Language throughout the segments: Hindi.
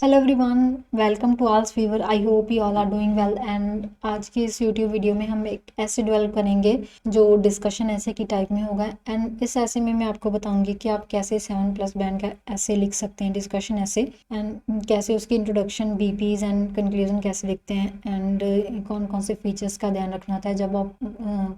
Hello everyone, welcome to als fever. I hope you all are doing well. And आज की इस यूट्यूब वीडियो में हम एक ऐसे डेवलप करेंगे जो डिस्कशन ऐसे की टाइप में होगा। एंड इस ऐसे में मैं आपको बताऊंगी कि आप कैसे 7+ बैंड का ऐसे लिख सकते हैं, डिस्कशन ऐसे, एंड कैसे उसकी इंट्रोडक्शन, बीपीज एंड कंक्लूजन कैसे लिखते हैं, एंड कौन कौन से फीचर्स का ध्यान रखना होता है जब आप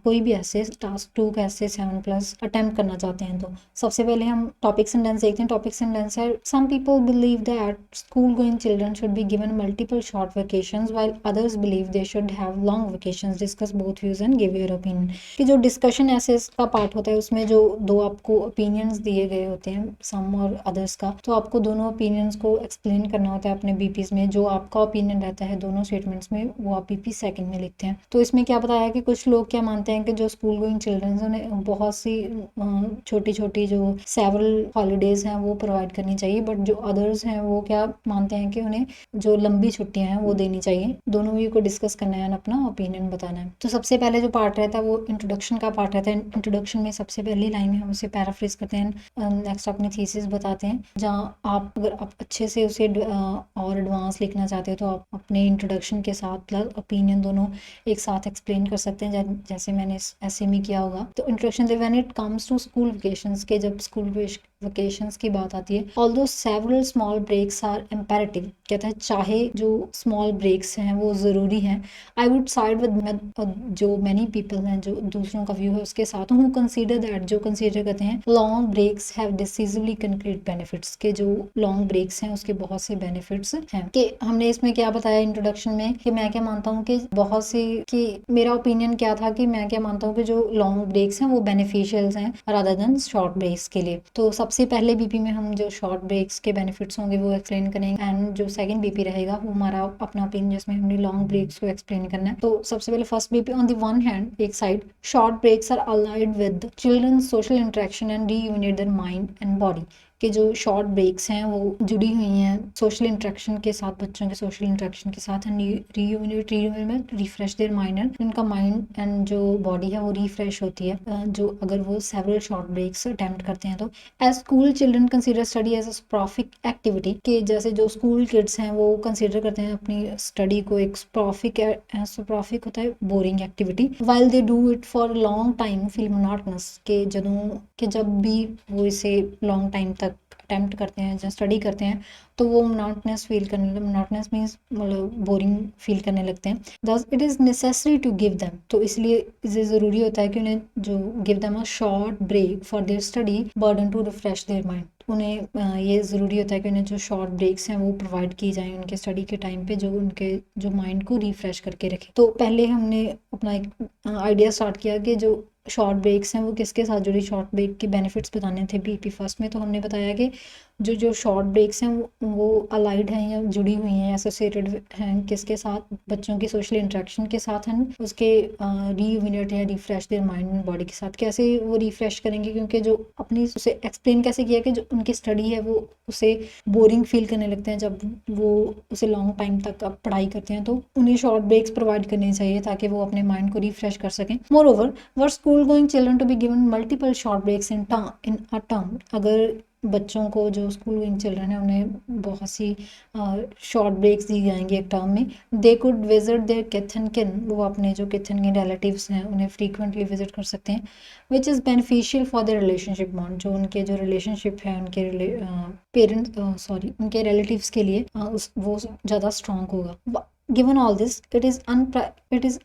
कोई भी ऐसे टास्क 2 का ऐसे 7+ अटेम्प्ट करना चाहते हैं। तो सबसे पहले हम टॉपिक सेंटेंस देखते हैं। टॉपिक सेंटेंस है, some people believe that school going children should be given multiple short vacations while others believe they should have long vacations. Discuss both views and give your opinion. कि जो डिस्कशन ऐसे का पार्ट होता है उसमें जो दो आपको ओपिनियंस दिए गए होते हैं, सम और अदर्स का, तो आपको दोनों ओपिनियंस को एक्सप्लेन करना होता है अपने बीपीज में। जो आपका ओपिनियन रहता है दोनों स्टेटमेंट्स में वो आप बीपी सेकंड में लिखते हैं। तो इसमें क्या बताया कि कुछ लोग क्या मानते हैं कि जो स्कूल गोइंग चिल्ड्रन उन्हें बहुत सी छोटी छोटी जो सेवरल हॉलीडेज हैं वो प्रोवाइड करनी चाहिए, बट जो अदर्स हैं वो क्या मानते हैं कि उन्हें जो लंबी छुट्टियां हैं वो देनी चाहिए। दोनों व्यू को डिस्कस करना है, अपना ओपिनियन बताना है। तो सबसे पहले जो पार्ट रहता है वो इंट्रोडक्शन का पार्ट रहता है। इंट्रोडक्शन में सबसे पहली लाइन में हम उसे पैराफ्रेज करते हैं, नेक्स्ट अपनी थीसिस बताते हैं, जहाँ आप अगर आप अच्छे से उसे और एडवांस लिखना चाहते हो तो आप अपने इंट्रोडक्शन के साथ प्लस ओपिनियन दोनों एक साथ एक्सप्लेन कर सकते हैं, जैसे मैंने ऐसे में किया होगा। तो इंट्रोडक्शन से when it comes to school vacations के, जब स्कूल वेकेशंस की बात आती है, although several small breaks are imperative, कहता है चाहे जो स्मॉल ब्रेक्स हैं वो ज़रूरी हैं, आई वुड साइड विद जो मैनी पीपल हैं, जो दूसरों का व्यू है उसके साथ हूँ, कंसीडर दैट, जो कंसीडर करते हैं long breaks have decisively concrete benefits, के जो लॉन्ग ब्रेक्स हैं उसके बहुत से बेनिफिट्स हैं। कि हमने इसमें क्या बताया इंट्रोडक्शन में कि मैं क्या मानता हूँ कि बहुत सी, कि मेरा ओपिनियन क्या था कि मैं क्या मानता हूँ कि जो लॉन्ग ब्रेक्स हैं वो बेनिफिशियल्स हैं रादर देन शॉर्ट ब्रेक्स के लिए। तो सबसे पहले बीपी में हम जो शॉर्ट ब्रेक्स के बेनिफिट्स होंगे वो एक्सप्लेन करेंगे, एंड जो सेकंड बीपी रहेगा वो हमारा अपना ओपिनियन जिसमें हमने लॉन्ग ब्रेक्स को एक्सप्लेन करना है। तो सबसे पहले first BP, on the one hand, एक side, short breaks are allied with childrens social interaction and reunite their mind and body, कि जो शॉर्ट ब्रेक्स हैं वो जुड़ी हुई हैं सोशल इंटरेक्शन के साथ, बच्चों के सोशल इंटरेक्शन के साथ, एंड रीयूनिट में रिफ्रेश देयर माइंड, एंड उनका माइंड एंड जो बॉडी है वो रिफ्रेश होती है जो अगर वो सेवरल शॉर्ट ब्रेक्स अटेम्प्ट करते हैं। तो as school children consider study as a soporific activity, कि जैसे जो स्कूल किड्स हैं वो कंसीडर करते हैं अपनी स्टडी को एक स्प्रोफिक होता है boring activity, while they do it for long time feel monotonous, के जब भी वो इसे लॉन्ग टाइम तक अटेम्प्ट करते हैं या स्टडी करते हैं तो वो मोनोटोनस मीन्स मतलब बोरिंग फील करने लगते हैं। Thus it is necessary to give them, तो इसलिए इसे ज़रूरी होता है कि उन्हें जो give them a short break for their study burden to refresh their mind, उन्हें ये ज़रूरी होता है कि उन्हें जो शॉर्ट ब्रेक्स हैं वो प्रोवाइड की जाएँ उनके स्टडी के टाइम पे, जो उनके जो माइंड को रिफ्रेश करके रखे। तो पहले हमने अपना एक आइडिया स्टार्ट किया कि जो शॉर्ट ब्रेक्स हैं वो किसके साथ जुड़ी, शॉर्ट ब्रेक के बेनिफिट्स बताने थे बीपी फर्स्ट में। तो हमने बताया कि जो शॉर्ट ब्रेक्स हैं वो अलाइड हैं या जुड़ी हुई हैं, एसोसिएटेड हैं किसके साथ, बच्चों की सोशल इंटरेक्शन के साथ हैं, उसके रीयूनिट या refresh their mind and body के साथ। कैसे वो रिफ्रेश करेंगे, क्योंकि जो अपनी उसे एक्सप्लेन कैसे किया कि जो उनकी स्टडी है वो उसे बोरिंग फील करने लगते हैं जब वो उसे लॉन्ग टाइम तक अब पढ़ाई करते हैं, तो उन्हें शॉर्ट ब्रेक्स प्रोवाइड करनी चाहिए ताकि वो अपने माइंड को रिफ्रेश कर सकें। Moreover our school going children to be given multiple short breaks in a term, अगर बच्चों को जो स्कूल गोइंग चिल्ड्रन है उन्हें बहुत सी शॉर्ट ब्रेक्स दी जाएंगी एक टर्म में, they could visit their kith and kin, वो अपने जो किथ एंड किन रिलेटिव्स हैं उन्हें फ्रीक्वेंटली विजिट कर सकते हैं, which is beneficial for their relationship bond, जो उनके जो रिलेशनशिप है उनके उनके रिलेटिव्स के लिए वो ज़्यादा स्ट्रॉन्ग होगा। Given all this, it is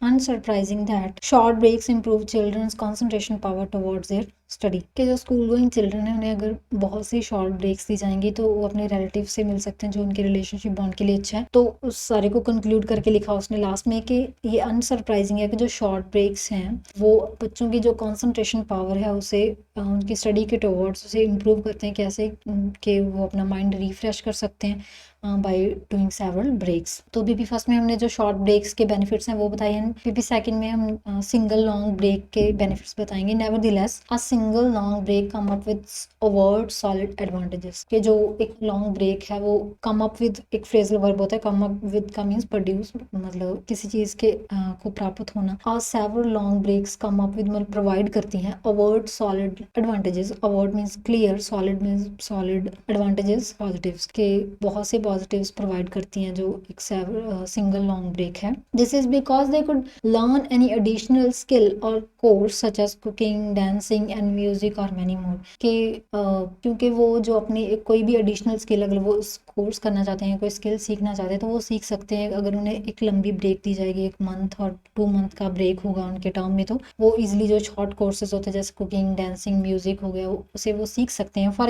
unsurprising that short breaks improve children's concentration power towards their study, के जो स्कूल गोइंग चिल्ड्रन है उन्हें अगर बहुत सी शॉर्ट ब्रेक्स दी जाएंगी तो वो अपने रिलेटिव से मिल सकते हैं जो उनके रिलेशनशिप बॉन्ड के लिए अच्छा है। तो उस सारे को कंक्लूड करके लिखा उसने लास्ट में कि ये अनसरप्राइजिंग है कि जो शॉर्ट ब्रेक्स हैं वो बच्चों की जो कॉन्सेंट्रेशन पावर है उसे उनकी स्टडी के टुवर्ड्स उसे इम्प्रूव करते हैं, कैसे कि वो अपना माइंड रिफ्रेश कर सकते हैं बाय डूइंग सेवरल ब्रेक्स। तो बीपी फर्स्ट में हमने जो शॉर्ट ब्रेक्स के बेनिफिट्स हैं वो बताए हैं। बीपी सेकंड में हम सिंगल लॉन्ग ब्रेक के बेनिफिट्स बताएंगे। Nevertheless a single long break come up with overt solid advantages, कि जो एक लॉन्ग ब्रेक है वो कम अप विद, एक फ्रेजल वर्ब होता है, कम अप विद का मींस प्रोड्यूस, मतलब किसी चीज के को प्राप्त होना। और several long breaks come up with मतलब प्रोवाइड करती हैं overt solid advantages. Overt means clear, solid means solid, advantages positives, के बहुत से पॉजिटिव्स प्रोवाइड करती हैं जो एक सिंगल लॉन्ग ब्रेक है। This is because they could learn any additional skill और course such as cooking, dancing and music और मैनी मोर, कि क्योंकि वो जो अपनी कोई भी एडिशनल स्किल अगर वो कोर्स करना चाहते हैं, कोई स्किल सीखना चाहते हैं तो वो सीख सकते हैं। अगर उन्हें एक लंबी ब्रेक दी जाएगी, 1 मंथ और 2 मंथ का ब्रेक होगा उनके टर्म में, तो वो इजिली जो शॉर्ट कोर्सेज होते हैं जैसे कुकिंग, डांसिंग, म्यूजिक हो गया, उसे वो सीख सकते हैं। फॉर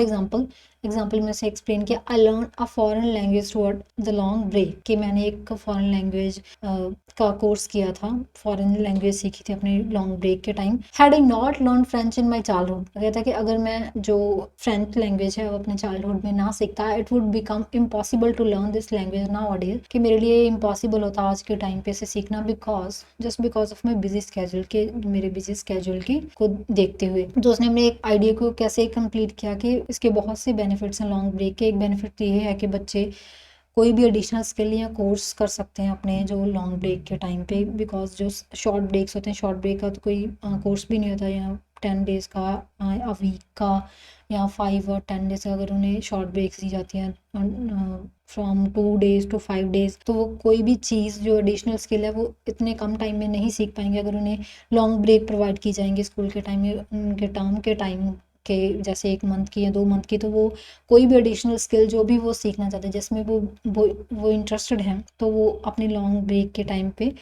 एग्जाम्पल में से एक्सप्लेन किया, I learn a foreign language toward the long break, कि मैंने एक फॉरेन लैंग्वेज का कोर्स किया था, फॉरेन लैंग्वेज सीखी थी अपने लॉन्ग ब्रेक के time. Had I not learn French in my childhood, कहता है कि अगर मैं जो फ्रेंच लैंग्वेज है वो अपने चाइल्डहुड में ना सीखता, it would become impossible to learn this language nowadays, कि मेरे लिए इम्पॉसिबल होता आज के टाइम पे से सीखना, because of my busy schedule, के मेरे बिजी स्केड्यूल की को देखते हुए। तो उसने अपने एक आइडिया को कैसे कंप्लीट किया कि इसके बहुत से बेनिफिट्स हैं लॉन्ग ब्रेक के। एक बेनिफिट ये है कि बच्चे कोई भी एडिशनल स्किल या कोर्स कर सकते हैं अपने जो लॉन्ग ब्रेक के टाइम पे, बिकॉज जो शॉर्ट ब्रेक्स होते हैं, शॉर्ट ब्रेक का तो कोई कोर्स भी नहीं होता, या 10 डेज का, अ वीक का, या 5 और 10 डेज का अगर उन्हें शॉर्ट ब्रेक्स दी जाती हैं फ्रॉम 2 डेज टू 5 डेज, तो वो कोई भी चीज़ जो एडिशनल स्किल है वो इतने कम टाइम में नहीं सीख पाएंगे अगर उन्हें लॉन्ग ब्रेक प्रोवाइड की जाएंगे स्कूल के टाइम में, उनके टर्म के टाइम के, जैसे 1 मंथ की या 2 मंथ की। तो वो कोई भी एडिशनल स्किल जो भी वो सीखना चाहते हैं जिसमें वो इंटरेस्टेड हैं, तो वो अपने लॉन्ग ब्रेक के टाइम पे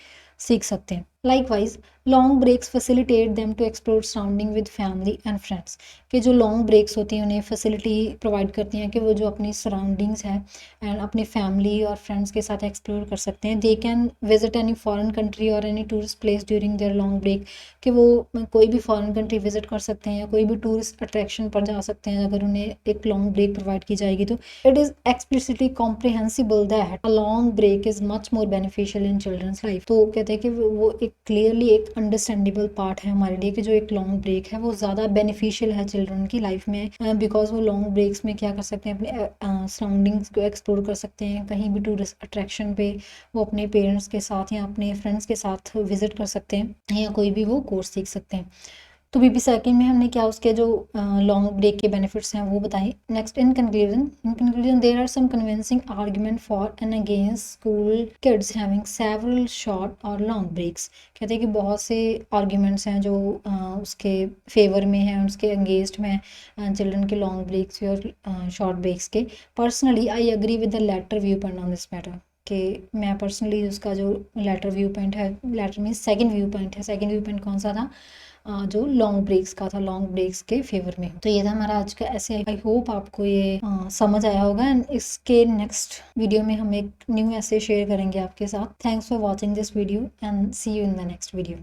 सीख सकते हैं। Likewise long breaks facilitate them to explore surrounding with family and friends, कि जो लॉन्ग ब्रेक्स होती हैं उन्हें फैसिलिटी प्रोवाइड करती हैं कि वो जो अपनी सराउंडिंग्स हैं एंड अपने फैमिली और फ्रेंड्स के साथ एक्सप्लोर कर सकते हैं। They can visit any foreign country और any tourist place during their long break, कि वो कोई भी फॉरेन कंट्री विजिट कर सकते हैं या कोई भी टूरिस्ट अट्रैक्शन पर जा सकते हैं अगर उन्हें एक लॉन्ग ब्रेक प्रोवाइड की जाएगी। तो it is explicitly comprehensible that a long break is much more beneficial in children's life. तो कहते हैं कि वो एक क्लियरली एक अंडरस्टैंडेबल पार्ट है हमारे लिए कि जो एक लॉन्ग ब्रेक है वो ज़्यादा बेनिफिशियल है चिल्ड्रन की लाइफ में, बिकॉज वो लॉन्ग ब्रेक्स में क्या कर सकते हैं, अपने सराउंडिंग्स को एक्सप्लोर कर सकते हैं, कहीं भी टूरिस्ट अट्रैक्शन पे वो अपने पेरेंट्स के साथ या अपने फ्रेंड्स के साथ विजिट कर सकते हैं या कोई भी वो कोर्स सीख सकते हैं। तो बीपी सेकंड में हमने क्या उसके जो लॉन्ग ब्रेक के बेनिफिट्स हैं वो बताए। Next in conclusion there are some convincing argument for and against school kids having several short और लॉन्ग ब्रेक्स। कहते हैं कि बहुत से आर्ग्यूमेंट्स हैं जो उसके फेवर में हैं, उसके अगेंस्ट में चिल्ड्रन के लॉन्ग ब्रेक्स और शॉर्ट ब्रेक्स के। Personally I agree with the latter viewpoint on this matter, कि मैं पर्सनली उसका जो लेटर व्यू पॉइंट है, latter mean second viewpoint है, सेकंड व्यू पॉइंट कौन सा था, जो लॉन्ग ब्रेक्स का था, लॉन्ग ब्रेक्स के फेवर में। तो ये था हमारा आज का ऐसे। आई होप आपको ये समझ आया होगा एंड इसके नेक्स्ट वीडियो में हम एक न्यू ऐसे शेयर करेंगे आपके साथ। Thanks for watching this video and see you in the next video.